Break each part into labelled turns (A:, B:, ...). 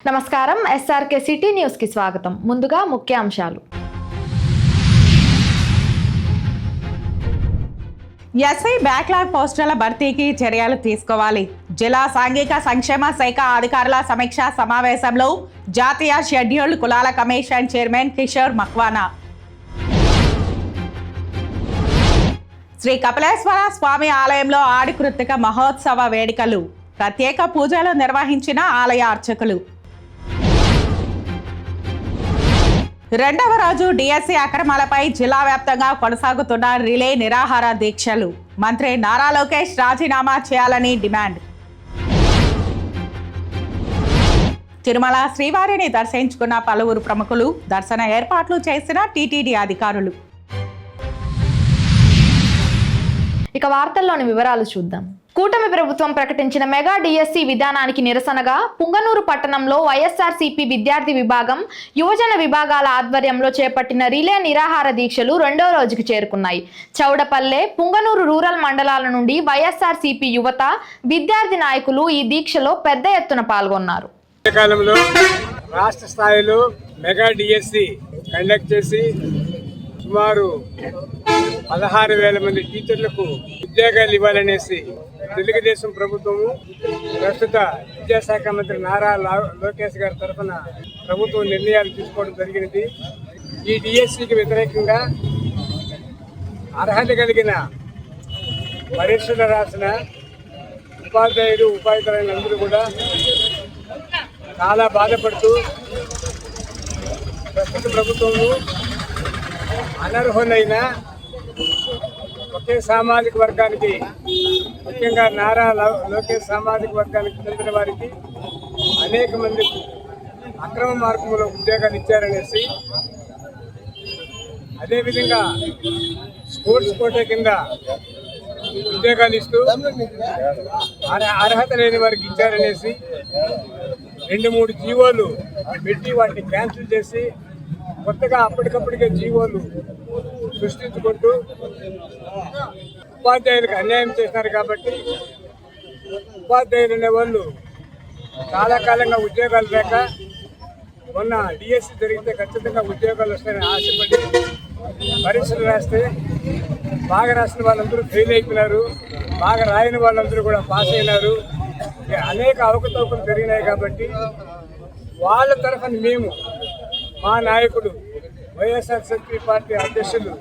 A: నమస్కారం SRK city news కి స్వాగతం. ముందుగా ముఖ్యాంశాలు.
B: ఎస్ఐ బ్యాక్లాగ్ పోస్టుల భర్తీకి చర్యలు తీసుకోవాలి. జిల్లా సాంఘిక సంక్షేమ శాఖ అధికారుల సమీక్షా సమావేశంలో జాతీయ షెడ్యూల్డ్ కులాల కమిషన్ చైర్మన్ కిషోర్ మక్వానా. శ్రీ కపిలేశ్వర స్వామి ఆలయంలో ఆడి కృత్తిక మహోత్సవ వేడుకలు, ప్రత్యేక పూజలు నిర్వహించిన ఆలయ అర్చకులు. రెండవ రోజు డిఎస్సి అక్రమాలపై జిల్లా వ్యాప్తంగా కొనసాగుతున్న రిలే నిరాహార దీక్షలు. మంత్రి నారా లోకేష్ రాజీనామా చేయాలని డిమాండ్. తిరుమల శ్రీవారిని దర్శించుకున్న పలువురు ప్రముఖులు, దర్శన ఏర్పాట్లు చేసిన టీటీడీ అధికారులు.
A: ఇక వార్తల్లోని వివరాలు చూద్దాం. కూటమి ప్రభుత్వం ప్రకటించిన మెగా డిఎస్సి విధానానికి నిరసనగా పుంగనూరు పట్టణంలో వైఎస్ఆర్సీపీ విద్యార్థి విభాగం, యువజన విభాగాల ఆధ్వర్యంలో చేపట్టిన రిలే నిరాహార దీక్షలు రెండో రోజుకు చేరుకున్నాయి. చౌడపల్లె, పుంగనూరు రూరల్ మండలాల నుండి వైఎస్ఆర్సీపీ యువత, విద్యార్థి నాయకులు ఈ దీక్షలో పెద్ద ఎత్తున పాల్గొన్నారు.
C: రాష్ట్ర స్థాయిలో మెగా డిఎస్సి కండక్ట్ చేసి సుమారు 16,000 మంది టీచర్లకు ఉద్యోగాలు ఇవ్వాలనేసి తెలుగుదేశం ప్రభుత్వము, ప్రస్తుత విద్యాశాఖ మంత్రి నారా లోకేష్ గారి తరఫున ప్రభుత్వం నిర్ణయాలు తీసుకోవడం జరిగినది. ఈ డిఎస్సికి వ్యతిరేకంగా అర్హత కలిగిన పరీక్షలు రాసిన ఉపాధ్యాయులు, ఉపాధ్యాయులందరూ కూడా చాలా బాధపడుతూ ప్రస్తుత ప్రభుత్వము అనర్హులైన ఒకే సామాజిక వర్గానికి, ముఖ్యంగా నారా లోకేష్ సామాజిక వర్గానికి చెందిన వారికి అనేక మందికి అక్రమ మార్గంలో ఉద్యోగాలు ఇచ్చారనేసి, అదేవిధంగా స్పోర్ట్స్ కోటా కింద ఉద్యోగాలు ఇస్తూ అర్హత లేని వారికి ఇచ్చారనేసి 2-3 జీవోలు పెట్టి వాటిని క్యాన్సిల్ చేసి కొత్తగా అప్పటికప్పటికే జీవోలు సృష్టించుకుంటూ ఉపాధ్యాయులకు అన్యాయం చేస్తున్నారు. కాబట్టి ఉపాధ్యాయులు అనేవాళ్ళు చాలా కాలంగా ఉద్యోగాలు లేక మొన్న డిఎస్సి జరిగితే ఖచ్చితంగా ఉద్యోగాలు వస్తాయని ఆశపడి పరీక్షలు రాస్తే బాగా రాసిన వాళ్ళందరూ ఫెయిల్ అయిపోయినారు, బాగా రాయని వాళ్ళందరూ కూడా పాస్ అయినారు. అనేక అవకతవకలు జరిగినాయి. కాబట్టి వాళ్ళ తరఫున మేము, మా నాయకుడు వైఎస్ఆర్సీపీ పార్టీ అధ్యక్షులు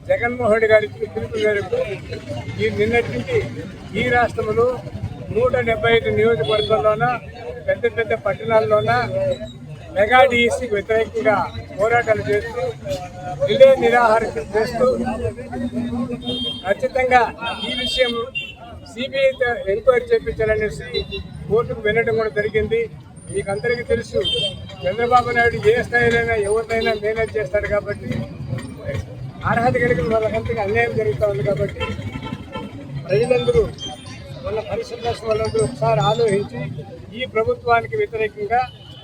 C: జగన్మోహన్ రెడ్డి గారి పిలుపు మేరకు నిన్నటి నుండి ఈ రాష్ట్రంలో 175 నియోజకవర్గాల్లోన, పెద్ద పెద్ద పట్టణాల్లోన మెగా డిఎస్సికి వ్యతిరేకంగా పోరాటాలు చేస్తూ, రిలే నిరాహార చేస్తూ ఖచ్చితంగా ఈ విషయం సిబిఐతో ఎంక్వైరీ చేయించాలనేసి కోర్టుకు వెళ్ళడం కూడా జరిగింది. మీకు అందరికీ తెలుసు, చంద్రబాబు నాయుడు ఏ స్థాయిలైనా ఎవరినైనా మేనేజ్ చేస్తాడు. కాబట్టి అర్హత కలిగిన వాళ్ళకంతగా అన్యాయం జరుగుతూ ఉంది. కాబట్టి ప్రజలందరూ, వాళ్ళ పరిస్థితుల వాళ్ళందరూ ఒకసారి ఆలోచించి ఈ ప్రభుత్వానికి వ్యతిరేకంగా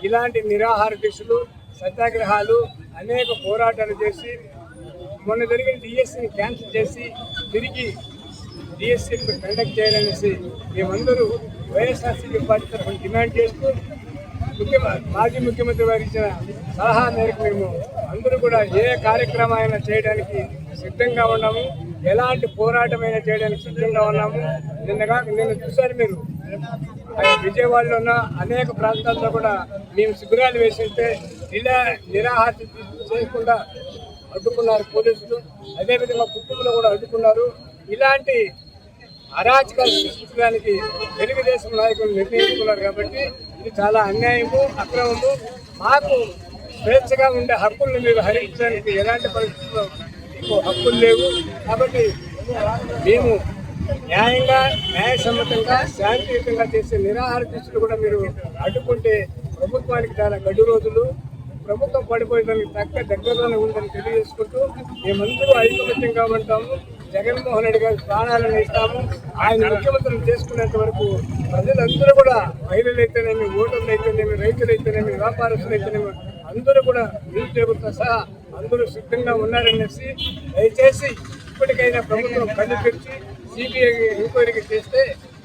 C: ఇలాంటి నిరాహార దీక్షలు, సత్యాగ్రహాలు, అనేక పోరాటాలు చేసి మొన్న జరిగిన డిఎస్సిని క్యాన్సిల్ చేసి తిరిగి డిఎస్సి కండక్ట్ చేయాలనేసి మేమందరూ వైఎస్ఆర్సీపీ పార్టీ తరఫున డిమాండ్ చేస్తూ, మాజీ ముఖ్యమంత్రి వారు ఇచ్చిన సలహా మేరకు మేము అందరూ కూడా ఏ కార్యక్రమాలైనా చేయడానికి సిద్ధంగా ఉన్నాము, ఎలాంటి పోరాటమైనా చేయడానికి సిద్ధంగా ఉన్నాము. నిన్న చూసారు మీరు, విజయవాడలో ఉన్న అనేక ప్రాంతాల్లో కూడా మేము శిబిరాలు వేసిస్తే ఇలా నిరాహార చేయకుండా అడ్డుకున్నారు పోలీసులు. అదేవిధంగా కుటుంబంలో కూడా అడ్డుకున్నారు. ఇలాంటి అరాచకాలు సృష్టించడానికి తెలుగుదేశం నాయకులు నిర్ణయించుకున్నారు. కాబట్టి ఇది చాలా అన్యాయము, అక్రమము. మాకు స్వేచ్ఛగా ఉండే హక్కులను మీరు హరించడానికి ఎలాంటి పరిస్థితుల్లో మీకు హక్కులు లేవు. కాబట్టి మేము న్యాయంగా, న్యాయసమ్మతంగా, శాంతియుతంగా చేసే నిరాహార దీక్షలు కూడా మీరు అడ్డుకుంటే ప్రభుత్వానికి చాలా గడ్డు రోజులు, ప్రభుత్వం పడిపోయేదానికి దగ్గరలోనే ఉందని తెలియజేసుకుంటూ మేమందరూ ఐకమత్యంగా ఉంటాము. జగన్మోహన్ రెడ్డి గారి ప్రాణాలను ఇస్తాము. ఆయన ముఖ్యమంత్రిని చేసుకునేంత వరకు ప్రజలందరూ కూడా, మహిళలైతేనేమి, ఓటర్లు అయితేనేమి, రైతులైతేనేమి, వ్యాపారస్తులైతేనేమి అందరూ కూడా నిరుద్యోగులతో సహా అందరూ సిద్ధంగా ఉన్నారనేసి దయచేసి ఇప్పటికైనా ప్రభుత్వం కళ్ళు తెరిచి సిబిఐ ఎంక్వైరీకి చేస్తే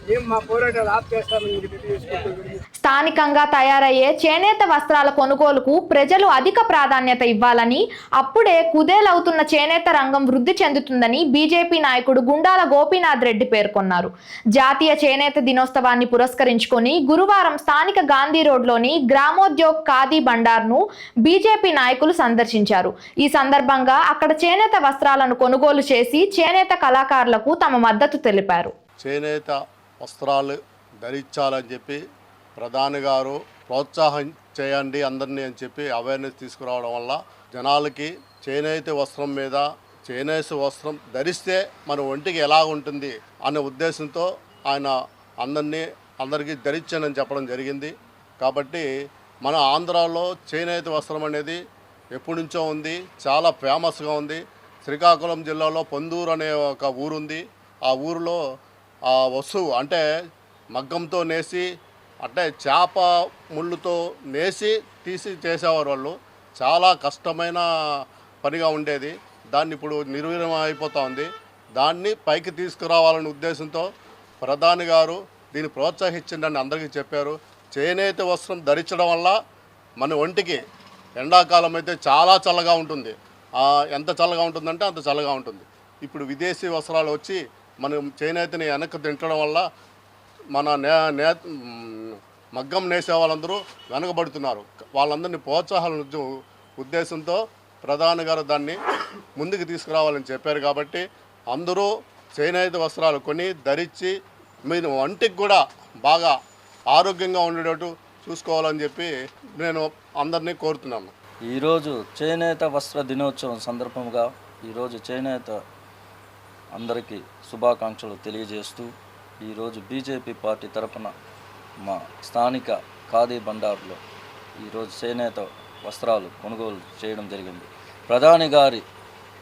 C: మేము మా పోరాటాలు ఆప్ చేస్తామని మీకు తెలియజేసుకుంటూ
A: స్థానికంగా తయారయ్యే చేనేత వస్త్రాల కొనుగోలుకు ప్రజలు అధిక ప్రాధాన్యత ఇవ్వాలని, అప్పుడే కుదేలవుతున్న చేనేత రంగం వృద్ధి చెందుతుందని బీజేపీ నాయకుడు గుండాల గోపీనాథ్ రెడ్డి పేర్కొన్నారు. జాతీయ చేనేత దినోత్సవాన్ని పురస్కరించుకొని గురువారం స్థానిక గాంధీ రోడ్లోని గ్రామోద్యోగ్ ఖాదీ బండార్ను బీజేపీ నాయకులు సందర్శించారు. ఈ సందర్భంగా అక్కడ చేనేత వస్త్రాలను కొనుగోలు చేసి చేనేత కళాకారులకు తమ మద్దతు తెలిపారు.
D: చేనేత వస్త్రాలు ధరించాలని చెప్పి ప్రధాని గారు ప్రోత్సాహం చేయండి అందరినీ అని చెప్పి అవేర్నెస్ తీసుకురావడం వల్ల జనాలకి చేనేత వస్త్రం మీద చేనేత వస్త్రం ధరిస్తే మన ఒంటికి ఎలా ఉంటుంది అనే ఉద్దేశంతో ఆయన అందరికీ ధరించానని చెప్పడం జరిగింది. కాబట్టి మన ఆంధ్రాలో చేనేత వస్త్రం అనేది ఎప్పటి నుంచో ఉంది, చాలా ఫేమస్గా ఉంది. శ్రీకాకుళం జిల్లాలో పొందూరు అనే ఒక ఊరుంది. ఆ ఊరిలో ఆ వస్తువు అంటే మగ్గంతో నేసి అంటే చేప ముళ్ళుతో నేసి తీసి చేసేవారు. వాళ్ళు చాలా కష్టమైన పనిగా ఉండేది. దాన్ని ఇప్పుడు నిర్వీర్యం అయిపోతూ ఉంది. దాన్ని పైకి తీసుకురావాలనే ఉద్దేశంతో ప్రధాని గారు దీన్ని ప్రోత్సహించిందని అందరికీ చెప్పారు. చేనేత వస్త్రం ధరించడం వల్ల మన ఒంటికి ఎండాకాలం అయితే చాలా చల్లగా ఉంటుంది. ఎంత చల్లగా ఉంటుందంటే అంత చల్లగా ఉంటుంది. ఇప్పుడు విదేశీ వస్త్రాలు వచ్చి మనం చేనేతని వెనక్కి తింటడం వల్ల మన మగ్గం నేసే వాళ్ళందరూ వెనకబడుతున్నారు. వాళ్ళందరినీ ప్రోత్సాహాల ఉద్దేశంతో ప్రధాని గారు దాన్ని ముందుకు తీసుకురావాలని చెప్పారు. కాబట్టి అందరూ చేనేత వస్త్రాలు కొని ధరించి మీరు ఒంటికి కూడా బాగా ఆరోగ్యంగా ఉండేటట్టు చూసుకోవాలని చెప్పి నేను అందరినీ కోరుతున్నాను.
E: ఈరోజు చేనేత వస్త్ర దినోత్సవం సందర్భంగా ఈరోజు చేనేత అందరికీ శుభాకాంక్షలు తెలియజేస్తూ ఈరోజు బీజేపీ పార్టీ తరఫున మా స్థానిక ఖాదీ బండార్లో ఈరోజు చేనేత వస్త్రాలు కొనుగోలు చేయడం జరిగింది. ప్రధాని గారి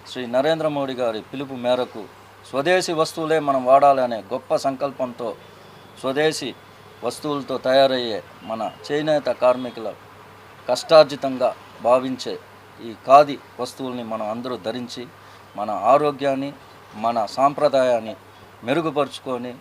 E: శ్రీ నరేంద్ర మోడీ గారి పిలుపు మేరకు స్వదేశీ వస్తువులే మనం వాడాలి అనే గొప్ప సంకల్పంతో స్వదేశీ వస్తువులతో తయారయ్యే మన చేనేత కార్మికుల కష్టార్జితంగా భావించే ఈ ఖాదీ వస్తువుల్ని మనం అందరూ ధరించి మన ఆరోగ్యాన్ని మన సాంప్రదాయాన్ని మెరుగుపరుచుకొని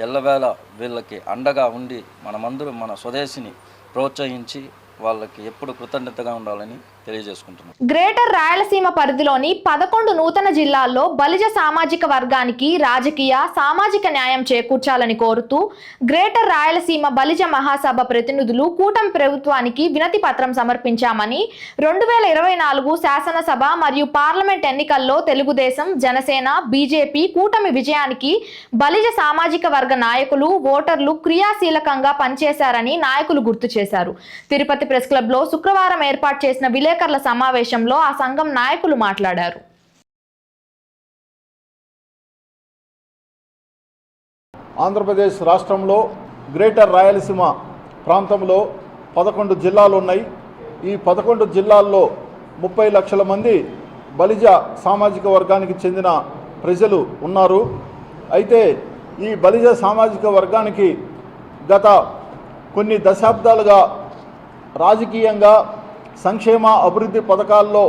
E: ఎల్లవేళ వీళ్ళకి అండగా ఉండి మనమందరూ మన స్వదేశీని ప్రోత్సహించి వాళ్ళకి ఎప్పుడు కృతజ్ఞతగా ఉండాలని తెలియజేసుకుంటున్నాం.
A: గ్రేటర్ రాయలసీమ పరిధిలోని 11 నూతన జిల్లాల్లో బలిజ సామాజిక వర్గానికి రాజకీయ సామాజిక న్యాయం చేకూర్చాలని కోరుతూ గ్రేటర్ రాయలసీమ బలిజ మహాసభ ప్రతినిధులు కూటమి ప్రభుత్వానికి వినతి పత్రం సమర్పించామని 2024 శాసనసభ మరియు పార్లమెంట్ ఎన్నికల్లో తెలుగుదేశం, జనసేన, బీజేపీ కూటమి విజయానికి బలిజ సామాజిక వర్గ నాయకులు, ఓటర్లు క్రియాశీలకంగా పనిచేశారని నాయకులు గుర్తు చేశారు. తిరుపతి ప్రెస్ క్లబ్లో శుక్రవారం ఏర్పాటు చేసిన విలేకరుల సమావేశంలో ఆ సంఘం నాయకులు మాట్లాడారు.
F: ఆంధ్రప్రదేశ్ రాష్ట్రంలో గ్రేటర్ రాయలసీమ ప్రాంతంలో 11 జిల్లాలు ఉన్నాయి. ఈ 11 జిల్లాల్లో 30 లక్షల మంది బలిజ సామాజిక వర్గానికి చెందిన ప్రజలు ఉన్నారు. అయితే ఈ బలిజ సామాజిక వర్గానికి గత కొన్ని దశాబ్దాలుగా రాజకీయంగా సంక్షేమ అభివృద్ధి పథకాల్లో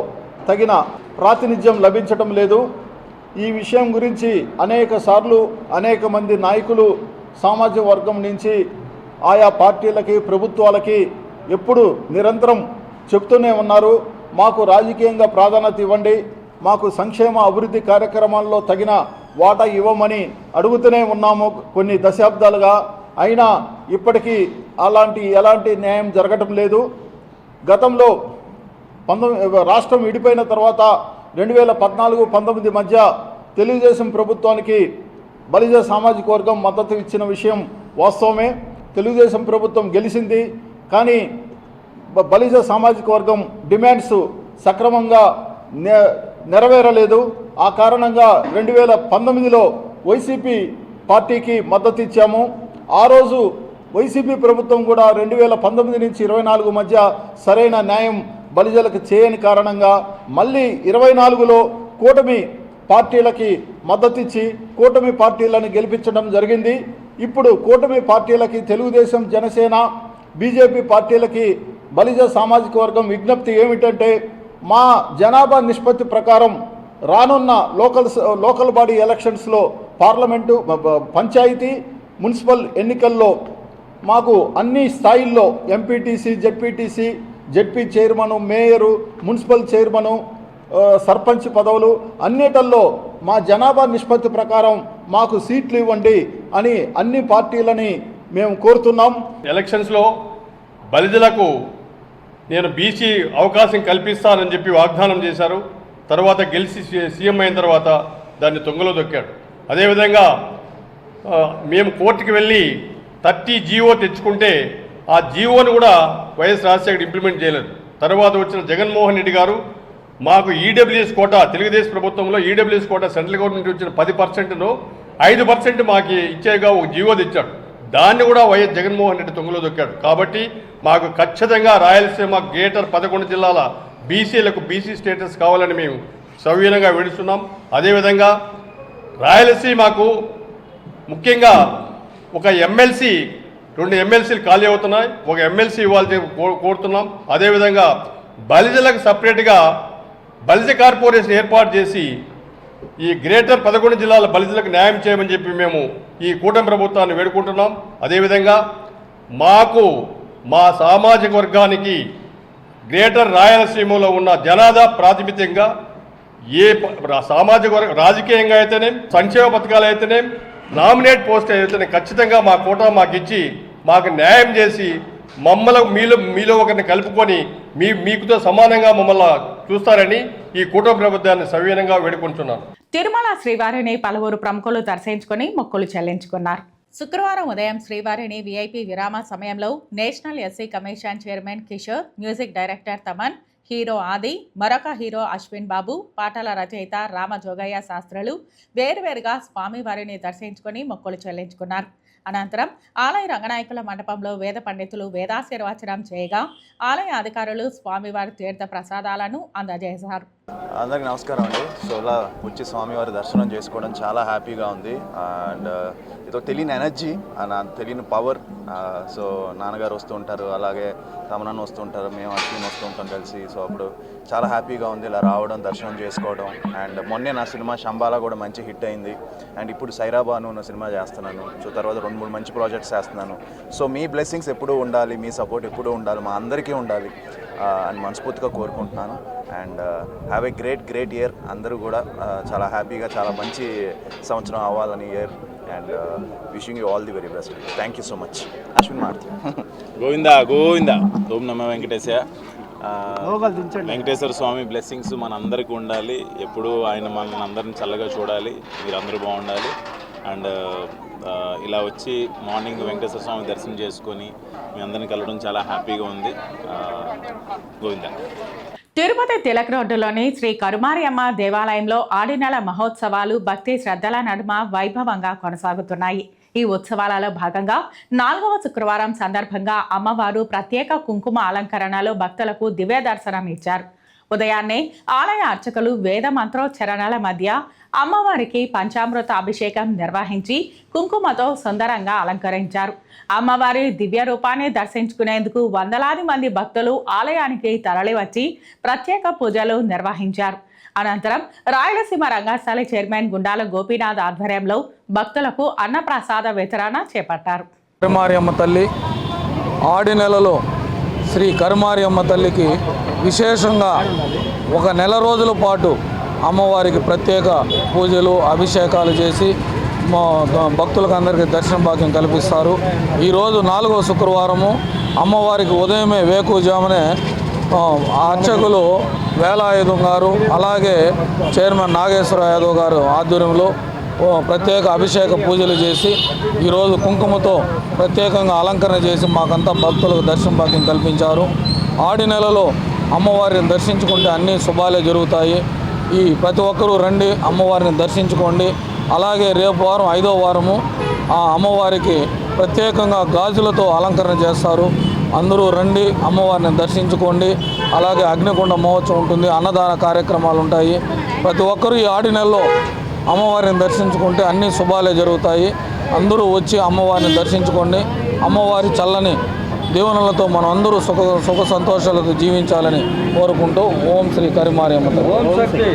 F: తగిన ప్రాతినిధ్యం లభించటం లేదు. ఈ విషయం గురించి అనేక మంది నాయకులు సామాజిక వర్గం నుంచి ఆయా పార్టీలకి, ప్రభుత్వాలకి ఎప్పుడు నిరంతరం చెప్తూనే ఉన్నారు. మాకు రాజకీయంగా ప్రాధాన్యత ఇవ్వండి, మాకు సంక్షేమ అభివృద్ధి కార్యక్రమాల్లో తగిన వాటా ఇవ్వమని అడుగుతూనే ఉన్నాము కొన్ని దశాబ్దాలుగా. అయినా ఇప్పటికీ ఎలాంటి న్యాయం జరగటం లేదు. గతంలో రాష్ట్రం విడిపోయిన తర్వాత 2014-19 మధ్య తెలుగుదేశం ప్రభుత్వానికి బలిజ సామాజిక వర్గం మద్దతు ఇచ్చిన విషయం వాస్తవమే. తెలుగుదేశం ప్రభుత్వం గెలిచింది, కానీ బలిజ సామాజిక వర్గం డిమాండ్స్ సక్రమంగా నెరవేరలేదు. ఆ కారణంగా 2019లో వైసీపీ పార్టీకి మద్దతు ఇచ్చాము. ఆ రోజు వైసీపీ ప్రభుత్వం కూడా 2019 నుంచి 24 మధ్య సరైన న్యాయం బలిజలకు చేయని కారణంగా మళ్ళీ 24లో కూటమి పార్టీలకి మద్దతు ఇచ్చి కూటమి పార్టీలను గెలిపించడం జరిగింది. ఇప్పుడు కూటమి పార్టీలకి తెలుగుదేశం, జనసేన, బీజేపీ పార్టీలకి బలిజ సామాజిక వర్గం విజ్ఞప్తి ఏమిటంటే, మా జనాభా నిష్పత్తి ప్రకారం రానున్న లోకల్ బాడీ ఎలక్షన్స్లో పార్లమెంటు పంచాయతీ మున్సిపల్ ఎన్నికల్లో మాకు అన్ని స్థాయిల్లో MPTC ZP chairman, mayor, municipal chairman, sarpanch పదవులు అన్నిటిల్లో మా జనాభా నిష్పత్తి ప్రకారం మాకు సీట్లు ఇవ్వండి అని అన్ని పార్టీలని మేము కోరుతున్నాం.
G: ఎలక్షన్స్లో బలిజలకు నేను బీసీ అవకాశం కల్పిస్తానని చెప్పి వాగ్దానం చేశారు. తర్వాత గెలిచి సీఎం అయిన తర్వాత దాన్ని తొంగలో దొక్కాడు. అదేవిధంగా మేము కోర్టుకి వెళ్ళి 30 జీవో తెచ్చుకుంటే ఆ జీవోని కూడా వైఎస్ రాజశేఖర్ ఇంప్లిమెంట్ చేయలేదు. తర్వాత వచ్చిన జగన్మోహన్ రెడ్డి గారు మాకు ఈడబ్ల్యూఎస్ కోటా, తెలుగుదేశం ప్రభుత్వంలో ఈడబ్ల్యూఎస్ కోటా సెంట్రల్ గవర్నమెంట్ వచ్చిన 10%లో 5% మాకు ఇచ్చేగా ఒక జీవో తెచ్చాడు. దాన్ని కూడా వైఎస్ జగన్మోహన్ రెడ్డి తొంగలో దొక్కాడు. కాబట్టి మాకు ఖచ్చితంగా రాయలసీమ గ్రేటర్ 11 జిల్లాల బీసీలకు బీసీ స్టేటస్ కావాలని మేము సవినయంగా వేడుస్తున్నాం. అదేవిధంగా రాయలసీమకు ముఖ్యంగా ఒక ఎమ్మెల్సీ, 2 ఎమ్మెల్సీలు ఖాళీ అవుతున్నాయి, ఒక ఎమ్మెల్సీ ఇవ్వాలని కోరుతున్నాం. అదేవిధంగా బలిజలకు సపరేట్గా బలిజ కార్పొరేషన్ ఏర్పాటు చేసి ఈ గ్రేటర్ 11 జిల్లాల బలిజలకు న్యాయం చేయమని చెప్పి మేము ఈ కూటమి ప్రభుత్వాన్ని వేడుకుంటున్నాం. అదేవిధంగా మాకు మా సామాజిక వర్గానికి గ్రేటర్ రాయలసీమలో ఉన్న జనాభా ప్రాతినిధ్యంగా ఏ సామాజిక వర్గ రాజకీయంగా అయితేనే, సంక్షేమ పథకాలు అయితేనే, నామినేట్ పోస్ట్ అయితేనే ఖచ్చితంగా మా కోటా మాకు ఇచ్చి మాకు న్యాయం చేసి మమ్మల్ని మీలో ఒకరిని కలుపుకొని మీకుతో సమానంగా మమ్మల్ని చూస్తారని ఈ కూటమి ప్రభుత్వాన్ని సవినయంగా వేడుకుంటున్నాను.
B: తిరుమల శ్రీవారిని పలువురు ప్రముఖులు దర్శించుకొని మొక్కులు చెల్లించుకున్నారు. శుక్రవారం ఉదయం శ్రీవారిని వీఐపీ విరామ సమయంలో national SC commission chairman Kishore, music director Thaman, hero ఆది, మరొక హీరో అశ్విన్ బాబు, పాటల రచయిత రామజోగయ్య శాస్త్రులు వేరువేరుగా స్వామివారిని దర్శించుకొని మొక్కులు చెల్లించుకున్నారు. అనంతరం ఆలయ రంగనాయకుల మండపంలో వేద పండితులు వేదాశీర్వచనం చేయగా ఆలయ అధికారులు స్వామివారి తీర్థ ప్రసాదాలను అందజేశారు.
H: అందరికి నమస్కారం అండి. సో ఇలా వచ్చి స్వామివారి దర్శనం చేసుకోవడం చాలా హ్యాపీగా ఉంది. అండ్ ఇదో తెలియని ఎనర్జీ, తెలియని పవర్. సో నాన్నగారు వస్తూ ఉంటారు, అలాగే తమనన్న వస్తూ ఉంటారు, మేము అశ్విన్ వస్తూ ఉంటాం కలిసి. సో అప్పుడు చాలా హ్యాపీగా ఉంది ఇలా రావడం, దర్శనం చేసుకోవడం. అండ్ మొన్నే నా సినిమా శంబాలా కూడా మంచి హిట్ అయింది. అండ్ ఇప్పుడు సైరాబాను నా సినిమా చేస్తున్నాను. సో తర్వాత 2-3 మంచి ప్రాజెక్ట్స్ చేస్తున్నాను. సో మీ బ్లెస్సింగ్స్ ఎప్పుడూ ఉండాలి, మీ సపోర్ట్ ఎప్పుడూ ఉండాలి, మా అందరికీ ఉండాలి అని మనస్ఫూర్తిగా కోరుకుంటున్నాను. And have a great year. అందరూ కూడా చాలా హ్యాపీగా, చాలా మంచి సంవత్సరం అవ్వాలని year. And wishing you all the very best. Thank you so much. Ashwin Maruthi.
I: Govinda Govinda ఓం నమో వెంకటేశయ్య. వెంకటేశ్వర స్వామి బ్లెస్సింగ్స్ మన అందరికీ ఉండాలి. ఎప్పుడూ ఆయన మనల్ని అందరిని చల్లగా చూడాలి, మీరందరూ బాగుండాలి. అండ్ ఇలా వచ్చి మార్నింగ్ వెంకటేశ్వర స్వామి దర్శనం చేసుకొని మీ అందరిని కలవడం చాలా హ్యాపీగా ఉంది. గోవిందా.
B: తిరుపతి తిలక్ రోడ్డులోని శ్రీ కరుమారియమ్మ దేవాలయంలో ఆడినెల మహోత్సవాలు భక్తి శ్రద్ధల నడుమ వైభవంగా కొనసాగుతున్నాయి. ఈ ఉత్సవాలలో భాగంగా 4వ శుక్రవారం సందర్భంగా అమ్మవారు ప్రత్యేక కుంకుమ అలంకరణలో భక్తులకు దివ్య దర్శనం ఇచ్చారు. ఉదయాన్నే ఆలయ అర్చకులు వేద మంత్రోచ్చరణల మధ్య అమ్మవారికి పంచామృత అభిషేకం నిర్వహించి కుంకుమతో సుందరంగా అలంకరించారు. అమ్మవారి దివ్య రూపాన్ని దర్శించుకునేందుకు వందలాది మంది భక్తులు ఆలయానికి తరలివచ్చి ప్రత్యేక పూజలు నిర్వహించారు. అనంతరం రాయలసీమ రంగస్థలి చైర్మన్ గుండాల గోపీనాథ్ ఆధ్వర్యంలో భక్తులకు అన్నప్రసాద వితరణ చేపట్టారు.
J: కరుమారియమ్మ తల్లి ఆడి నెలలో శ్రీ కరుమారియమ్మ తల్లికి విశేషంగా 1 నెల రోజుల పాటు అమ్మవారికి ప్రత్యేక పూజలు అభిషేకాలు చేసి భక్తులకు అందరికీ దర్శన భాగ్యం కల్పిస్తారు. ఈరోజు 4వ శుక్రవారము అమ్మవారికి ఉదయమే వేకువజామునే అర్చకులు వేలాయుధం గారు, అలాగే చైర్మన్ నాగేశ్వర యాదవ్ గారు ఆధ్వర్యంలో ప్రత్యేక అభిషేక పూజలు చేసి ఈరోజు కుంకుమతో ప్రత్యేకంగా అలంకరణ చేసి మాకంతా భక్తులకు దర్శన భాగ్యం కల్పించారు. ఆడి నెలలో అమ్మవారిని దర్శించుకుంటే అన్ని శుభాలే జరుగుతాయి. ఈ ప్రతి ఒక్కరూ రండి, అమ్మవారిని దర్శించుకోండి. అలాగే రేపు వారం 5వ వారము ఆ అమ్మవారికి ప్రత్యేకంగా గాజులతో అలంకరణ చేస్తారు. అందరూ రండి, అమ్మవారిని దర్శించుకోండి. అలాగే అగ్నికుండ మహోత్సవం ఉంటుంది, అన్నదాన కార్యక్రమాలు ఉంటాయి. ప్రతి ఒక్కరూ ఈ ఆడి నెలలో అమ్మవారిని దర్శించుకుంటే అన్ని శుభాలే జరుగుతాయి. అందరూ వచ్చి అమ్మవారిని దర్శించుకోండి. అమ్మవారి చల్లని దీవెనలతో మనం అందరూ సుఖ సంతోషాలతో జీవించాలని కోరుకుంటూ ఓం శ్రీ కరిమారియమ్మ తల్లి.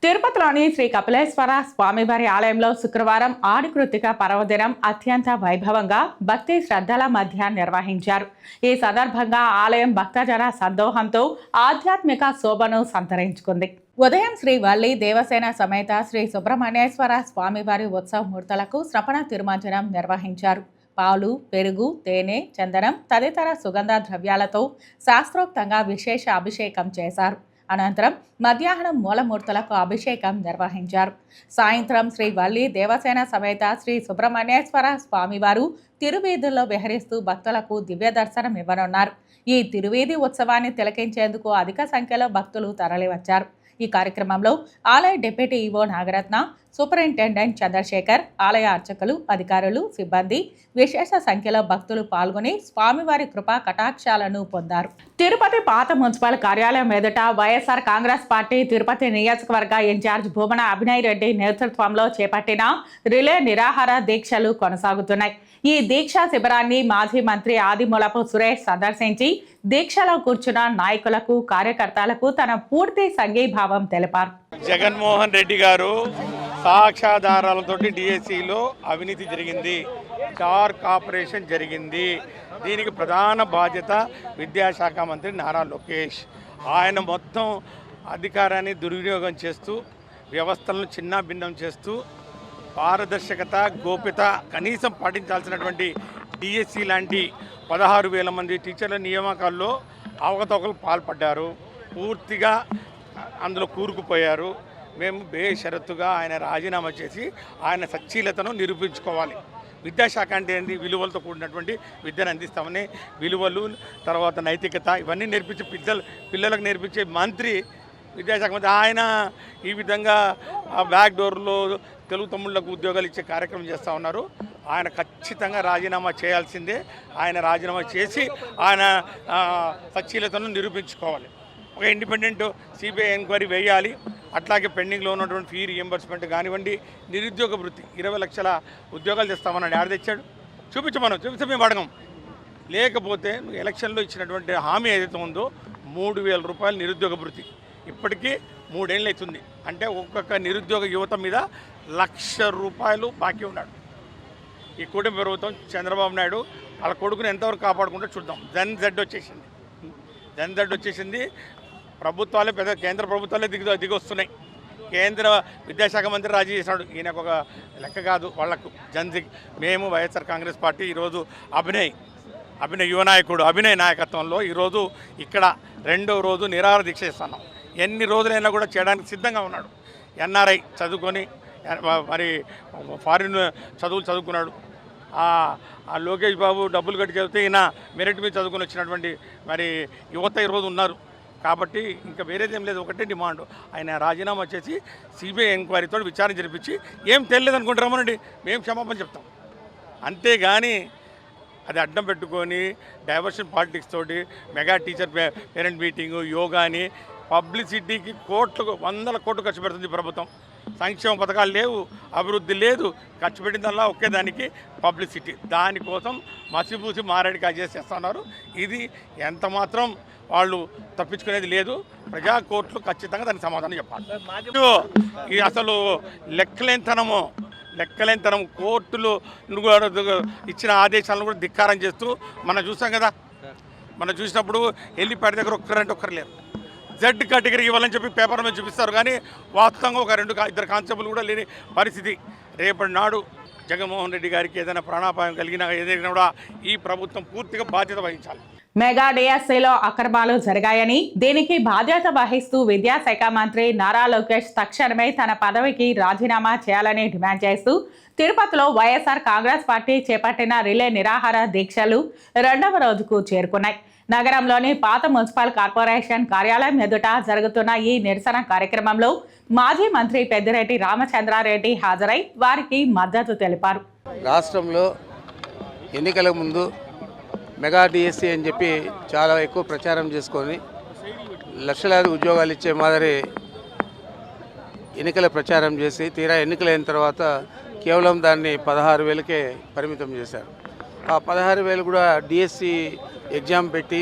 B: తిరుపతిలోని శ్రీ కపిలేశ్వర స్వామివారి ఆలయంలో శుక్రవారం ఆడి కృత్తిక పర్వదినం అత్యంత వైభవంగా భక్తి శ్రద్ధల మధ్య నిర్వహించారు. ఈ సందర్భంగా ఆలయం భక్తజన సందోహంతో ఆధ్యాత్మిక శోభను సంతరించుకుంది. ఉదయం శ్రీ వల్లి దేవసేన సమేత శ్రీ సుబ్రహ్మణ్యేశ్వర స్వామివారి ఉత్సవ మూర్తులకు శ్రవణ తిరుమంజనం నిర్వహించారు. పాలు, పెరుగు, తేనె, చందనం తదితర సుగంధ ద్రవ్యాలతో శాస్త్రోక్తంగా విశేష అభిషేకం చేశారు. అనంతరం మధ్యాహ్నం మూలమూర్తులకు అభిషేకం నిర్వహించారు. సాయంత్రం శ్రీ వల్లి దేవసేన సమేత శ్రీ సుబ్రహ్మణ్యేశ్వర స్వామివారు తిరువీధుల్లో విహరిస్తూ భక్తులకు దివ్య దర్శనం ఇవ్వనున్నారు. ఈ తిరువీధి ఉత్సవాన్ని తిలకించేందుకు అధిక సంఖ్యలో భక్తులు తరలివచ్చారు. ఈ కార్యక్రమంలో ఆలయ deputy EO Nagaratna, superintendent Chandrasekhar, ఆలయ అర్చకులు, అధికారులు, సిబ్బంది విశేష సంఖ్యలో భక్తులు పాల్గొని స్వామివారి కృపా కటాక్షాలను పొందారు. తిరుపతి పాత మున్సిపల్ కార్యాలయం ఎదుట వైఎస్ఆర్ కాంగ్రెస్ పార్టీ తిరుపతి నియోజకవర్గ ఇన్ఛార్జ్ భూమన అభినయ్ రెడ్డి నేతృత్వంలో చేపట్టిన రిలే నిరాహార దీక్షలు కొనసాగుతున్నాయి. ఈ దీక్షా శిబిరాన్ని మాజీ మంత్రి ఆదిమూలపు సురేష్ సందర్శించి దీక్షలో కూర్చున్న నాయకులకు, కార్యకర్తలకు తన పూర్తి సంఘీభావం తెలిపారు.
C: జగన్మోహన్ రెడ్డి గారు సాక్ష్యాధారాలతో డిఎస్సిలో అవినీతి జరిగింది, డార్క్ ఆపరేషన్ జరిగింది. దీనికి ప్రధాన బాధ్యత విద్యాశాఖ మంత్రి నారా లోకేష్. ఆయన మొత్తం అధికారాన్ని దుర్వినియోగం చేస్తూ, వ్యవస్థలను చిన్న భిన్నం చేస్తూ, పారదర్శకత, గోప్యత కనీసం పాటించాల్సినటువంటి డిఎస్సి లాంటి 16,000 మంది టీచర్ల నియామకాల్లో అవకతవకలు పాల్పడ్డారు. పూర్తిగా అందులో కూరుకుపోయారు. మేము బేషరతుగా ఆయన రాజీనామా చేసి ఆయన సచ్చీలతను నిరూపించుకోవాలి. విద్యాశాఖ అంటే ఏంటి? విలువలతో కూడినటువంటి విద్యను అందిస్తామని, విలువలు, తర్వాత నైతికత ఇవన్నీ నేర్పించే పిల్లలకు నేర్పించే మంత్రి విద్యాశాఖ మంత్రి. ఆయన ఈ విధంగా బ్యాక్ డోర్లో తెలుగు తమ్ముళ్లకు ఉద్యోగాలు ఇచ్చే కార్యక్రమం చేస్తూ ఉన్నారు. ఆయన ఖచ్చితంగా రాజీనామా చేయాల్సిందే. ఆయన రాజీనామా చేసి ఆయన సచ్చీలతను నిరూపించుకోవాలి. ఒక ఇండిపెండెంట్ సిబిఐ ఎంక్వైరీ వేయాలి. అట్లాగే పెండింగ్లో ఉన్నటువంటి ఫీ రియంబర్స్మెంట్ కానివ్వండి, నిరుద్యోగ వృత్తి 20 లక్షల ఉద్యోగాలు తెస్తామన్నాడు. ఆడ తెచ్చాడు? చూపిస్తే మేము అడగం. లేకపోతే ఎలక్షన్లో ఇచ్చినటువంటి హామీ ఏదైతే ఉందో 3,000 రూపాయలు నిరుద్యోగ వృత్తి ఇప్పటికీ 3 ఏళ్ళు అవుతుంది. అంటే ఒక్కొక్క నిరుద్యోగ యువత మీద 1,00,000 రూపాయలు బాకీ ఉన్నాడు. ఈ కూటమి ప్రభుత్వం చంద్రబాబు నాయుడు వాళ్ళ కొడుకుని ఎంతవరకు కాపాడుకుంటూ చూద్దాం. జెడ్ వచ్చేసింది. ప్రభుత్వాలే కేంద్ర ప్రభుత్వాలే దిగొస్తున్నాయి. కేంద్ర విద్యాశాఖ మంత్రి రాజీ చేశాడు. ఈయనకు ఒక లెక్క కాదు వాళ్లకు జన్జిక్. మేము వైఎస్ఆర్ కాంగ్రెస్ పార్టీ ఈరోజు అభినయ్ యువ నాయకుడు అభినయ్ నాయకత్వంలో ఈరోజు ఇక్కడ 2వ రోజు నిరాహార దీక్ష చేస్తున్నాం. ఎన్ని రోజులైనా కూడా చేయడానికి సిద్ధంగా ఉన్నాడు. ఎన్ఆర్ఐ చదువుకొని మరి ఫారిన్ చదువుకున్నాడు. ఆ లోకేష్ బాబు డబ్బులు కట్టి చదివితే ఈయన మెరిట్ మీద చదువుకొని వచ్చినటువంటి మరి యువత ఈరోజు ఉన్నారు. కాబట్టి ఇంకా వేరేదేం లేదు. ఒకటే డిమాండ్, ఆయన రాజీనామా చేసి సిబిఐ ఎంక్వైరీతో విచారణ జరిపించి ఏం తెలియదు అనుకుంటామనండి, మేము క్షమాపణ చెప్తాం. అంతేగాని అది అడ్డం పెట్టుకొని డైవర్షన్ పాలిటిక్స్ తోటి మెగా టీచర్ పేరెంట్ మీటింగు, యోగాని పబ్లిసిటీకి 100 కోట్లు ఖర్చు పెడుతుంది ప్రభుత్వం. సంక్షేమ పథకాలు లేవు, అభివృద్ధి లేదు. ఖర్చు పెట్టిందల్లా ఒకే దానికి పబ్లిసిటీ. దానికోసం మసిపూసి మారేడుకాయ చేసేస్తున్నారు. ఇది ఎంత మాత్రం వాళ్ళు తప్పించుకునేది లేదు. ప్రజా కోర్టులు ఖచ్చితంగా దానికి సమాధానం చెప్పాలి. ఇది అసలు లెక్కలేనితనం కోర్టులు ఇచ్చిన ఆదేశాలను కూడా ధిక్కారం చేస్తూ మనం చూసాం కదా. మనం చూసినప్పుడు హెలిప్యాడ్ దగ్గర ఒక్కరు లేరు. జెడ్ కేటగిరీ ఇవ్వాలని చెప్పి పేపర్ మీద చూపిస్తారు, కానీ వాస్తవంగా ఒక 2-2 కానిస్టేబుల్ కూడా లేని పరిస్థితి. రేపటి నాడు జగన్మోహన్ రెడ్డి గారికి ఏదైనా ప్రాణాపాయం కలిగినా ఏదైనా కూడా ఈ ప్రభుత్వం పూర్తిగా బాధ్యత వహించాలి.
B: మెగా డిఎస్సిలో అక్రమాలు జరిగాయని, దీనికి బాధ్యత వహిస్తూ విద్యాశాఖ మంత్రి నారా లోకేష్ తక్షణమే తన పదవికి రాజీనామా చేయాలని డిమాండ్ చేస్తూ తిరుపతిలో వైఎస్ఆర్ కాంగ్రెస్ పార్టీ చేపట్టిన రిలే నిరాహార దీక్షలు 2వ రోజుకు చేరుకున్నాయి. నగరంలోని పాత మున్సిపల్ కార్పొరేషన్ కార్యాలయం ఎదుట జరుగుతున్న ఈ నిరసన కార్యక్రమంలో మాజీ మంత్రి పెద్దిరెడ్డి రామచంద్రారెడ్డి హాజరై వారికి మద్దతు తెలిపారు.
K: రాష్ట్రంలో ఎన్నికల ముందు మెగా డిఎస్సి అని చెప్పి చాలా ఎక్కువ ప్రచారం చేసుకొని లక్షలాది ఉద్యోగాలు ఇచ్చే మాదిరి ఎన్నికల ప్రచారం చేసి తీరా ఎన్నికలైన తర్వాత కేవలం దాన్ని 16,000కే పరిమితం చేశారు. ఆ 16,000 కూడా డిఎస్సి ఎగ్జామ్ పెట్టి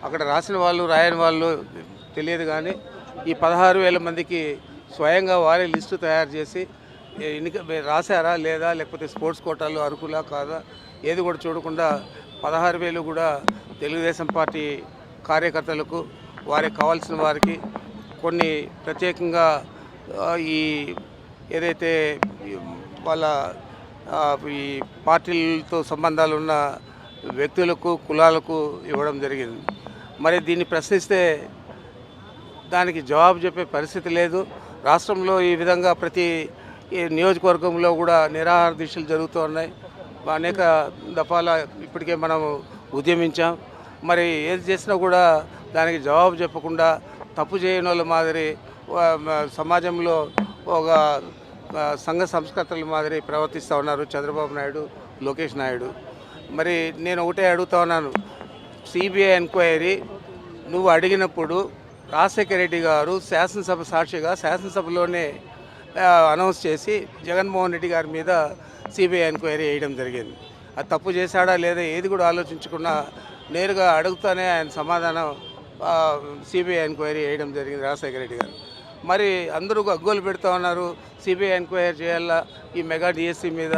K: అక్కడ రాసిన వాళ్ళు రాయని వాళ్ళు తెలియదు, కానీ ఈ 16,000 మందికి స్వయంగా వారే లిస్టు తయారు చేసి ఎన్నిక రాశారా లేదా, లేకపోతే స్పోర్ట్స్ కోటాలు అర్హులా కాదా ఏది కూడా చూడకుండా 16,000 కూడా తెలుగుదేశం పార్టీ కార్యకర్తలకు వారికి కావాల్సిన వారికి కొన్ని ప్రత్యేకంగా ఈ ఏదైతే వాళ్ళ ఈ పార్టీలతో సంబంధాలు ఉన్న వ్యక్తులకు కులాలకు ఇవ్వడం జరిగింది. మరి దీన్ని ప్రశ్నిస్తే దానికి జవాబు చెప్పే పరిస్థితి లేదు. రాష్ట్రంలో ఈ విధంగా ప్రతి నియోజకవర్గంలో కూడా నిరాహార దీక్షలు జరుగుతూ ఉన్నాయి. అనేక దఫాల ఇప్పటికే మనం ఉద్యమించాం. మరి ఏది చేసినా కూడా దానికి జవాబు చెప్పకుండా తప్పు చేయని వాళ్ళ మాదిరి సమాజంలో ఒక సంఘ సంస్కర్తల మాదిరి ప్రవర్తిస్తూ ఉన్నారు చంద్రబాబు నాయుడు, లోకేష్ నాయుడు. మరి నేను ఒకటే అడుగుతా ఉన్నాను, సిబిఐ ఎంక్వైరీ నువ్వు అడిగినప్పుడు రాజశేఖర రెడ్డి గారు శాసనసభ సాక్షిగా శాసనసభలోనే అనౌన్స్ చేసి జగన్మోహన్ రెడ్డి గారి మీద సిబిఐ ఎంక్వైరీ వేయడం జరిగింది. అది తప్పు చేశాడా లేదా ఏది కూడా ఆలోచించకుండా నేరుగా అడుగుతానే ఆయన సమాధానం సిబిఐ ఎంక్వైరీ వేయడం జరిగింది రాజశేఖర రెడ్డి గారు. మరి అందరూ గగ్గోలు పెడుతూ ఉన్నారు, సిబిఐ ఎంక్వైరీ చేయాలా ఈ మెగా డిఎస్సి మీద,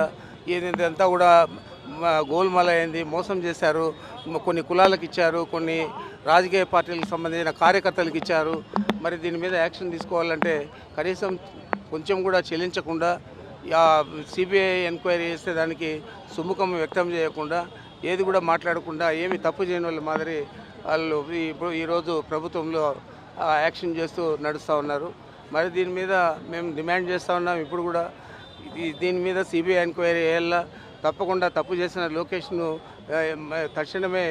K: ఇదంతా కూడా గోల్మాల అయింది, మోసం చేశారు, కొన్ని కులాలకు ఇచ్చారు, కొన్ని రాజకీయ పార్టీలకు సంబంధించిన కార్యకర్తలకు ఇచ్చారు. మరి దీని మీద యాక్షన్ తీసుకోవాలంటే కనీసం కొంచెం కూడా చెల్లించకుండా సిబిఐ ఎంక్వైరీ చేస్తే దానికి సుముఖం వ్యక్తం చేయకుండా ఏది కూడా మాట్లాడకుండా ఏమి తప్పు చేయని వాళ్ళ మాదిరి వాళ్ళు ఇప్పుడు ఈరోజు ప్రభుత్వంలో యాక్షన్ చేస్తూ నడుస్తూ ఉన్నారు. మరి దీని మీద మేము డిమాండ్ చేస్తూ ఉన్నాం. ఇప్పుడు కూడా దీని మీద సిబిఐ ఎంక్వైరీ చేయాలా, తప్పకుండా తప్పు చేసిన లోకేష్ను తక్షణమే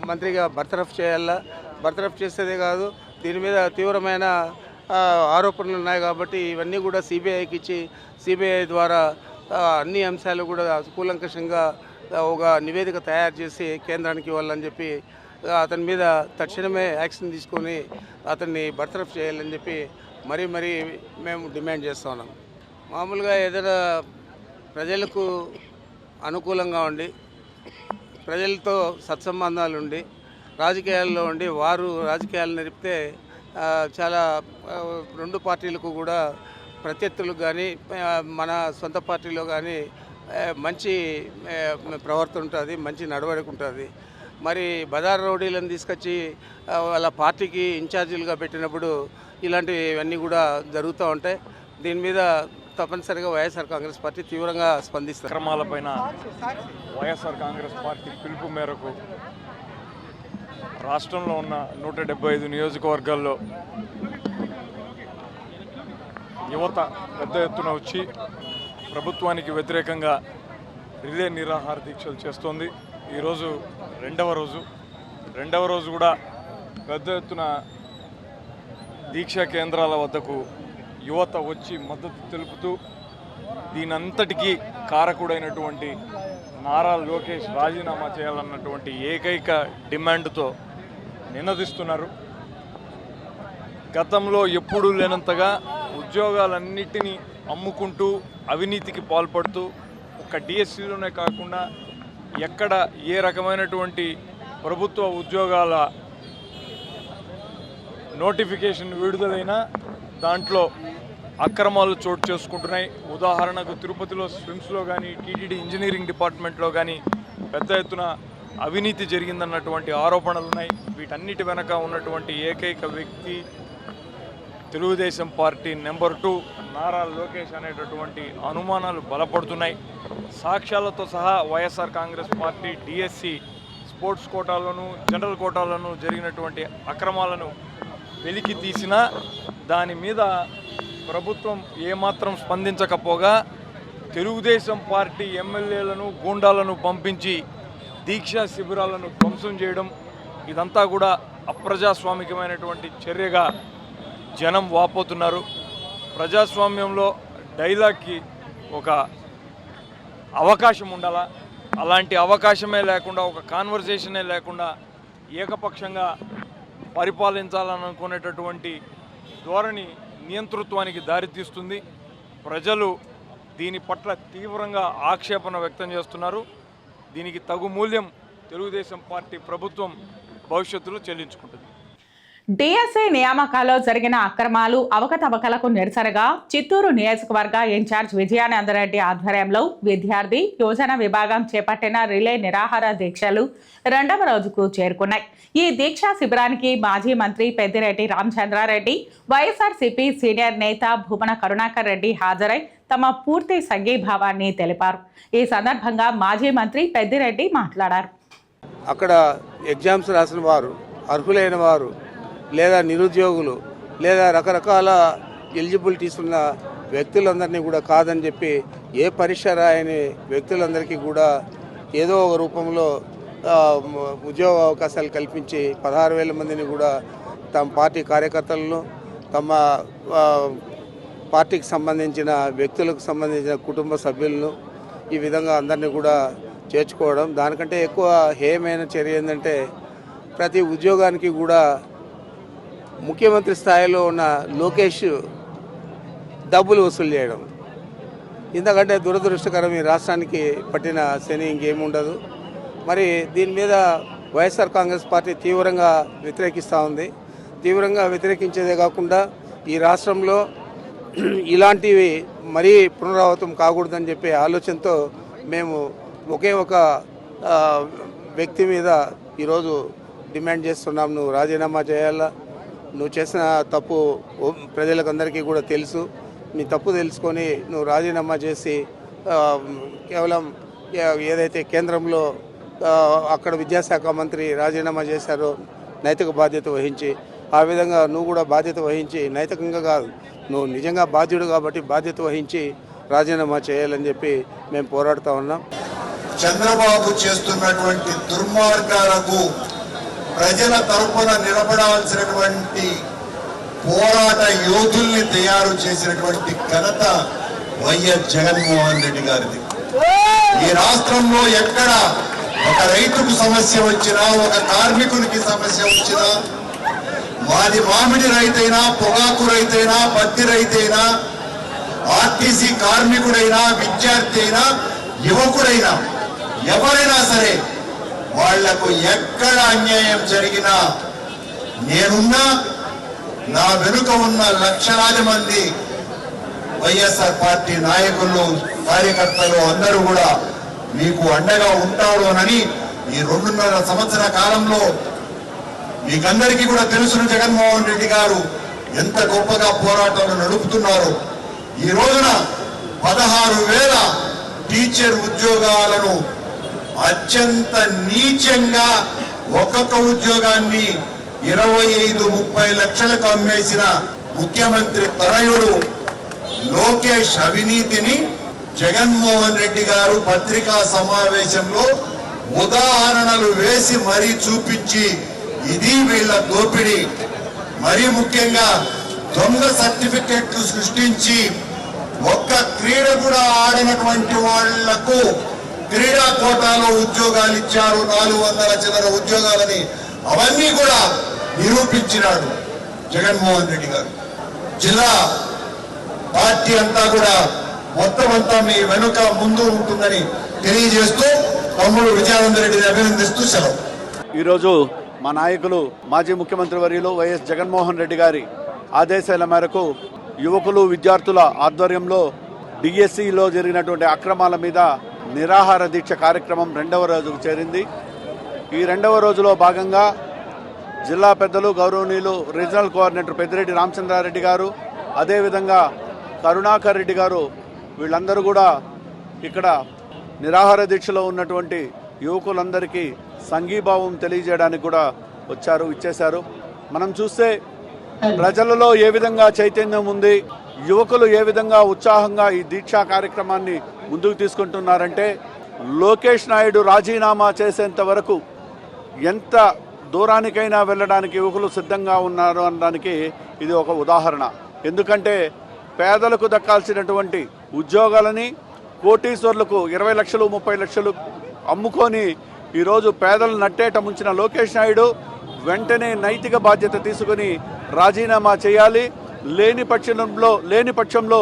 K: మంత్రిగా బర్తరఫ్ చేయాలా. బర్తరఫ్ చేసేదే కాదు, దీని మీద తీవ్రమైన ఆరోపణలు ఉన్నాయి కాబట్టి ఇవన్నీ కూడా సిబిఐకి ఇచ్చి సిబిఐ ద్వారా అన్ని అంశాలు కూడా కూలంకషంగా ఒక నివేదిక తయారు చేసి కేంద్రానికి ఇవ్వాలని చెప్పి అతని మీద తక్షణమే యాక్షన్ తీసుకొని అతన్ని బర్తరఫ్ చేయాలని చెప్పి మరీ మేము డిమాండ్ చేస్తూ ఉన్నాం. మామూలుగా ఏదైనా ప్రజలకు అనుకూలంగా ఉండి ప్రజలతో సత్సంబంధాలు ఉండి రాజకీయాల్లో ఉండి వారు రాజకీయాలు నడిపితే చాలా రెండు పార్టీలకు కూడా ప్రత్యర్థులకు కానీ మన సొంత పార్టీలో కానీ మంచి ప్రవర్తన ఉంటుంది, మంచి నడవడిక ఉంటుంది. మరి బజార్ రౌడీలను తీసుకొచ్చి వాళ్ళ పార్టీకి ఇన్ఛార్జీలుగా పెట్టినప్పుడు ఇలాంటివన్నీ కూడా జరుగుతూ ఉంటాయి. దీని మీద తప్పనిసరిగా వైఎస్ఆర్ కాంగ్రెస్ పార్టీ తీవ్రంగా స్పందిస్తారు.
L: క్రమాలపైన వైఎస్ఆర్ కాంగ్రెస్ పార్టీ పిలుపు మేరకు రాష్ట్రంలో ఉన్న 175 నియోజకవర్గాల్లో యువత పెద్ద ఎత్తున వచ్చి ప్రభుత్వానికి వ్యతిరేకంగా రిలే నిరాహార దీక్షలు చేస్తోంది. ఈరోజు రెండవ రోజు కూడా పెద్ద ఎత్తున దీక్షా కేంద్రాల వద్దకు యువత వచ్చి మద్దతు తెలుపుతూ దీనంతటికీ కారకుడైనటువంటి నారా లోకేష్ రాజీనామా చేయాలన్నటువంటి ఏకైక డిమాండ్తో నినదిస్తున్నారు. గతంలో ఎప్పుడూ లేనంతగా ఉద్యోగాలన్నిటినీ అమ్ముకుంటూ అవినీతికి పాల్పడుతూ ఒక డిఎస్సిలోనే కాకుండా ఎక్కడ ఏ రకమైనటువంటి ప్రభుత్వ ఉద్యోగాల నోటిఫికేషన్ విడుదలైనా దాంట్లో అక్రమాలు చోటు చేసుకుంటున్నాయి. ఉదాహరణకు తిరుపతిలో స్విమ్స్లో కానీ టీటీడీ ఇంజనీరింగ్ డిపార్ట్మెంట్లో కానీ పెద్ద ఎత్తున అవినీతి జరిగిందన్నటువంటి ఆరోపణలు ఉన్నాయి. వీటన్నిటి వెనక ఉన్నటువంటి ఏకైక వ్యక్తి తెలుగుదేశం పార్టీ నెంబర్ 2 నారా లోకేష్ అనేటటువంటి అనుమానాలు బలపడుతున్నాయి. సాక్ష్యాలతో సహా YSR Congress party DSC sports కోటాలను జనరల్ కోటాలను జరిగినటువంటి అక్రమాలను వెలికి తీసినా దాని మీద ప్రభుత్వం ఏమాత్రం స్పందించకపోగా తెలుగుదేశం పార్టీ ఎమ్మెల్యేలను గూండాలను పంపించి దీక్షా శిబిరాలను ధ్వంసం చేయడం, ఇదంతా కూడా అప్రజాస్వామికమైనటువంటి చర్యగా జనం వాపోతున్నారు. ప్రజాస్వామ్యంలో డైలాగ్కి ఒక అవకాశం ఉండాలా, అలాంటి అవకాశమే లేకుండా ఒక కాన్వర్జేషనే లేకుండా ఏకపక్షంగా పరిపాలించాలనుకునేటటువంటి ధోరణి నియంతృత్వానికి దారితీస్తుంది. ప్రజలు దీని పట్ల తీవ్రంగా ఆక్షేపణ వ్యక్తం చేస్తున్నారు. దీనికి తగు మూల్యం తెలుగుదేశం పార్టీ ప్రభుత్వం భవిష్యత్తులో చెల్లించుకుంటుంది.
B: డిఎస్సి నియామకాల్లో జరిగిన అక్రమాలు అవకతవకలకు నిరసనగా చిత్తూరు నియోజకవర్గ ఇన్ఛార్జ్ విజయానందరెడ్డి ఆధ్వర్యంలో విద్యార్థి యోజన విభాగం చేపట్టిన రిలే నిరాహార దీక్షలు 2వ రోజుకు చేరుకున్నాయి. ఈ దీక్షా శిబిరానికి మాజీ మంత్రి పెద్దిరెడ్డి రామచంద్రారెడ్డి, వైఎస్ఆర్సీపీ సీనియర్ నేత భూమన కరుణాకర్ రెడ్డి హాజరై తమ పూర్తి సంఘీభావాన్ని తెలిపారు. ఈ సందర్భంగా మాజీ మంత్రి పెద్దిరెడ్డి మాట్లాడారు.
K: అక్కడ ఎగ్జామ్స్ రాసిన వారు, అర్హులైన వారు, లేదా నిరుద్యోగులు, లేదా రకరకాల ఎలిజిబిలిటీస్ ఉన్న వ్యక్తులందరినీ కూడా కాదని చెప్పి ఏ పరీక్ష రాయని వ్యక్తులందరికీ కూడా ఏదో ఒక రూపంలో ఉద్యోగ అవకాశాలు కల్పించి 16,000 మందిని కూడా తమ పార్టీ కార్యకర్తలను, తమ పార్టీకి సంబంధించిన వ్యక్తులకు సంబంధించిన కుటుంబ సభ్యులను ఈ విధంగా అందరినీ కూడా చేర్చుకోవడం. దానికంటే ఎక్కువ హేయమైన చర్య ఏంటంటే ప్రతి ఉద్యోగానికి కూడా ముఖ్యమంత్రి స్థాయిలో ఉన్న లోకేష్ డబ్బులు వసూలు చేయడం. ఇంతకంటే దురదృష్టకరం ఈ రాష్ట్రానికి పట్టిన శని ఇంకేముండదు. మరి దీని మీద వైఎస్ఆర్ కాంగ్రెస్ పార్టీ తీవ్రంగా వ్యతిరేకిస్తూ ఉంది. తీవ్రంగా వ్యతిరేకించేదే కాకుండా ఈ రాష్ట్రంలో ఇలాంటివి మరీ పునరావృతం కాకూడదని చెప్పే ఆలోచనతో మేము ఒకే ఒక వ్యక్తి మీద ఈరోజు డిమాండ్ చేస్తున్నాం. నువ్వు రాజీనామా చేయాలా, నువ్వు చేసిన తప్పు ప్రజలకందరికీ కూడా తెలుసు, నీ తప్పు తెలుసుకొని నువ్వు రాజీనామా చేసి కేవలం ఏదైతే కేంద్రంలో అక్కడ విద్యాశాఖ మంత్రి రాజీనామా చేశారో నైతిక బాధ్యత వహించి, ఆ విధంగా నువ్వు కూడా బాధ్యత వహించి, నైతికంగా కాదు నువ్వు నిజంగా బాధ్యుడు కాబట్టి బాధ్యత వహించి రాజీనామా చేయాలని చెప్పి మేము పోరాడుతూ ఉన్నాం.
M: చంద్రబాబు చేస్తున్నటువంటి దుర్మార్గాలకు ప్రజల తరపున నిలబడాల్సినటువంటి పోరాట యోధుల్ని తయారు చేసినటువంటి ఘనత వైఎస్ జగన్మోహన్ రెడ్డి గారిది. ఈ రాష్ట్రంలో ఎక్కడ ఒక రైతుకు సమస్య వచ్చినా, ఒక కార్మికునికి సమస్య వచ్చినా, మాది మామిడి రైతైనా, పొగాకు రైతైనా, పత్తి రైతైనా, ఆర్టీసీ కార్మికుడైనా, విద్యార్థి అయినా, యువకుడైనా, ఎవరైనా సరే వాళ్లకు ఎక్కడ అన్యాయం జరిగినా నేనున్నా, నా వెనుక ఉన్న లక్షలాది మంది వైఎస్ఆర్ పార్టీ నాయకులు, కార్యకర్తలు అందరూ కూడా మీకు అండగా ఉంటారు అని ఈ 2.5 సంవత్సర కాలంలో మీకందరికీ కూడా తెలుసును. జగన్మోహన్ రెడ్డి గారు ఎంత గొప్పగా పోరాటాలు నడుపుతున్నారు. ఈ రోజున 16,000 టీచర్ ఉద్యోగాలను అత్యంత నీచంగా ఒక్కొక్క ఉద్యోగాన్ని 25-30 లక్షలకు అమ్మేసిన ముఖ్యమంత్రి తనయుడు లోకేష్ అవినీతిని జగన్మోహన్ రెడ్డి గారు పత్రికా సమావేశంలో ఉదాహరణలు వేసి మరీ చూపించి ఇది వీళ్ళ దోపిడీ, మరీ ముఖ్యంగా దొంగ సర్టిఫికెట్లు సృష్టించి ఒక్క క్రీడ కూడా ఆడినటువంటి వాళ్లకు క్రీడా కోటాలో ఉద్యోగాలు ఇచ్చారు, 400 చిల్లర ఉద్యోగాలని. అవన్నీ కూడా నిరూపించినాడు జగన్మోహన్ రెడ్డి గారు. జిల్లా పార్టీ అంతా కూడా మొత్తం అంతా మీ వెనుక ముందు ఉంటుందని తెలియజేస్తూ తమ్ముడు విజయానందరెడ్డిని అభినందిస్తూ సెలవు.
F: ఈరోజు మా నాయకులు మాజీ ముఖ్యమంత్రి వర్యులు వైఎస్ జగన్మోహన్ రెడ్డి గారి ఆదేశాల మేరకు యువకులు, విద్యార్థుల ఆధ్వర్యంలో డిఎస్సిలో జరిగినటువంటి అక్రమాల మీద నిరాహార దీక్ష కార్యక్రమం 2వ రోజుకు చేరింది. ఈ 2వ రోజులో భాగంగా జిల్లా పెద్దలు, గౌరవనీయులు రీజనల్ కోఆర్డినేటర్ పెద్దిరెడ్డి రామచంద్రారెడ్డి గారు, అదేవిధంగా కరుణాకర్ రెడ్డి గారు, వీళ్ళందరూ కూడా ఇక్కడ నిరాహార దీక్షలో ఉన్నటువంటి యువకులందరికీ సంఘీభావం తెలియజేయడానికి కూడా ఇచ్చేశారు. మనం చూస్తే ప్రజలలో ఏ విధంగా చైతన్యం ఉంది, యువకులు ఏ విధంగా ఉత్సాహంగా ఈ దీక్షా కార్యక్రమాన్ని ముందుకు తీసుకుంటున్నారంటే లోకేష్ నాయుడు రాజీనామా చేసేంత వరకు ఎంత దూరానికైనా వెళ్ళడానికి యువకులు సిద్ధంగా ఉన్నారు అనడానికి ఇది ఒక ఉదాహరణ. ఎందుకంటే పేదలకు దక్కాల్సినటువంటి ఉద్యోగాలని కోటీశ్వర్లకు 20 లక్షలు 30 లక్షలు అమ్ముకొని ఈరోజు పేదలు నట్టేట ముంచిన లోకేష్ నాయుడు వెంటనే నైతిక బాధ్యత తీసుకుని రాజీనామా చేయాలి. లేని పక్షంలో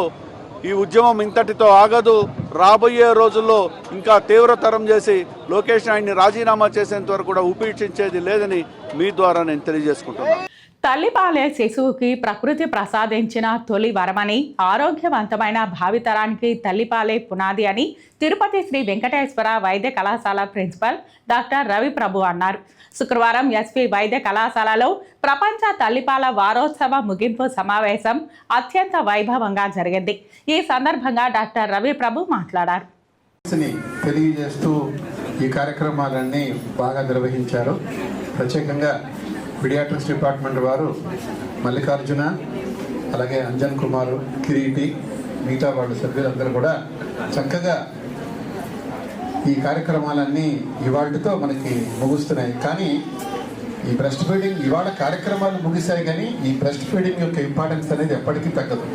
F: ఈ ఉద్యమం ఇంతటితో ఆగదు. రాబోయే రోజుల్లో ఇంకా తీవ్రతరం చేసి లోకేష్ నాయుడిని రాజీనామా చేసేంత వరకు కూడా ఉపేక్షించేది లేదని మీ ద్వారా నేను తెలియజేసుకుంటున్నాను.
B: తల్లిపాలే శిశువుకి ప్రకృతి ప్రసాదించిన తొలి వరమని, ఆరోగ్యవంతమైన భావితరానికి తల్లిపాలే పునాది అని తిరుపతి శ్రీ వెంకటేశ్వర వైద్య కళాశాల ప్రిన్సిపల్ డాక్టర్ రవి ప్రభు అన్నారు. శుక్రవారం ఎస్పీ వైద్య కళాశాలలో ప్రపంచ తల్లిపాల వారోత్సవ ముగింపు సమావేశం అత్యంత వైభవంగా జరిగింది. ఈ సందర్భంగా డాక్టర్ రవి ప్రభు మాట్లాడారు.
N: తెలియజేస్తూ ఈ కార్యక్రమాలన్నీ బాగా నిర్వహించారు. ప్రత్యేకంగా పీడియాట్రిక్స్ డిపార్ట్మెంట్ వారు మల్లికార్జున, అలాగే అంజన్ కుమార్, కిరీటి, మిగతా వాళ్ళ సభ్యులందరూ కూడా చక్కగా ఈ కార్యక్రమాలన్నీ ఇవాళతో మనకి ముగుస్తున్నాయి. కానీ ఈ బ్రెస్ట్ ఫీడింగ్ ఇవాళ కార్యక్రమాలు ముగిశాయి, కానీ ఈ బ్రెస్ట్ ఫీడింగ్ యొక్క ఇంపార్టెన్స్ అనేది ఎప్పటికీ తగ్గదు.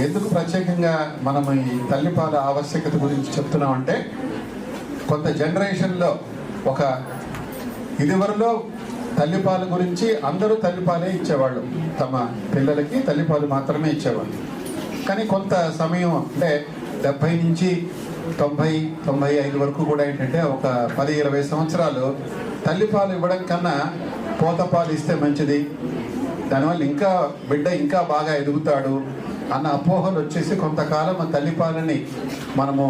N: ఎందుకు ప్రత్యేకంగా మనం ఈ తల్లిపాల ఆవశ్యకత గురించి చెప్తున్నామంటే, కొంత జనరేషన్లో ఒక ఇదివరలో తల్లిపాల గురించి అందరూ తల్లిపాలే ఇచ్చేవాళ్ళు, తమ పిల్లలకి తల్లిపాలు మాత్రమే ఇచ్చేవాళ్ళు. కానీ కొంత సమయం అంటే 70 నుంచి 90-95 వరకు కూడా ఏంటంటే ఒక 10-20 సంవత్సరాలు తల్లిపాలు ఇవ్వడం కన్నా పోతపాలు ఇస్తే మంచిది, దానివల్ల ఇంకా బిడ్డ ఇంకా బాగా ఎదుగుతాడు అన్న అపోహలు వచ్చేసి కొంతకాలం ఆ తల్లిపాలని మనము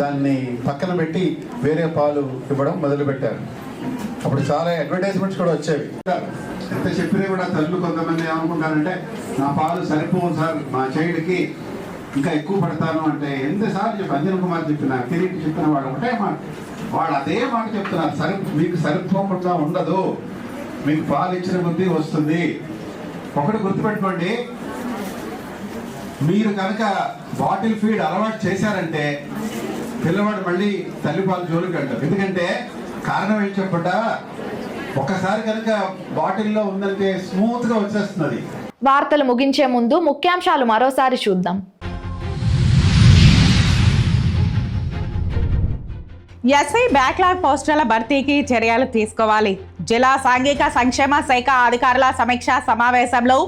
N: దాన్ని పక్కన పెట్టి వేరే పాలు ఇవ్వడం మొదలుపెట్టారు. అప్పుడు చాలా అడ్వర్టైజ్మెంట్స్ కూడా వచ్చేవి. ఎంత చెప్పినా కూడా తల్లు కొంతమంది ఏమనుకుంటారంటే, నా పాలు సరిపోవు సార్, మా చైల్డ్కి ఇంకా ఎక్కువ పడతాను అంటే ఎంతసార్లు చెప్పి అంజన్ కుమార్ చెప్పిన, కిరీటి చెప్పిన వాడు ఒకటే మాట, వాడు అదే మాట చెప్తున్నారు. మీకు సరిపోకుండా ఉండదు, మీకు పాలు ఇచ్చిన బుద్ధి వస్తుంది. ఒకటి గుర్తుపెట్టుకోండి, మీరు కనుక బాటిల్ ఫీడ్ అలవాటు చేశారంటే పిల్లవాడు మళ్ళీ తల్లిపాలు జోలికి వెళ్తారు. ఎందుకంటే కారణం ఏం చెప్పట, ఒక్కసారి కనుక బాటిల్లో ఉందంటే స్మూత్ గా వచ్చేస్తున్నది.
A: వార్తలు ముగించే ముందు ముఖ్యాంశాలు మరోసారి చూద్దాం.
B: ఎస్ఐ బ్యాక్లాగ్ పోస్టుల భర్తీకి చర్యలు తీసుకోవాలి. జిల్లా సాంఘిక సంక్షేమ శాఖ అధికారుల సమీక్షా సమావేశంలో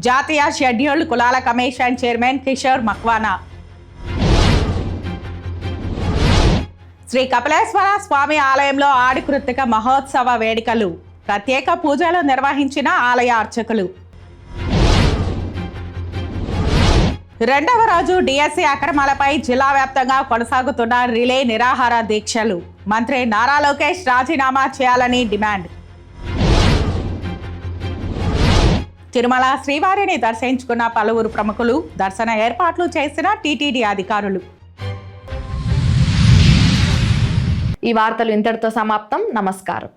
B: జాతీయ షెడ్యూల్డ్ కులాల కమిషన్ చైర్మన్ కిషోర్ మక్వానా. శ్రీ కపిలేశ్వర స్వామి ఆలయంలో ఆడి కృత్తిక మహోత్సవ వేడుకలు, ప్రత్యేక పూజలు నిర్వహించిన ఆలయ అర్చకులు. రెండవ రోజు డిఎస్సి అక్రమాలపై జిల్లా వ్యాప్తంగా కొనసాగుతున్న రిలే నిరాహార దీక్షలు, మంత్రి నారా లోకేష్ రాజీనామా చేయాలని డిమాండ్. తిరుమల శ్రీవారిని దర్శించుకున్న పలువురు ప్రముఖులు, దర్శన ఏర్పాట్లు చేసిన టీటీడీ అధికారులు.
A: ఈ వార్తలు ఇంతటితో సమాప్తం. నమస్కారం.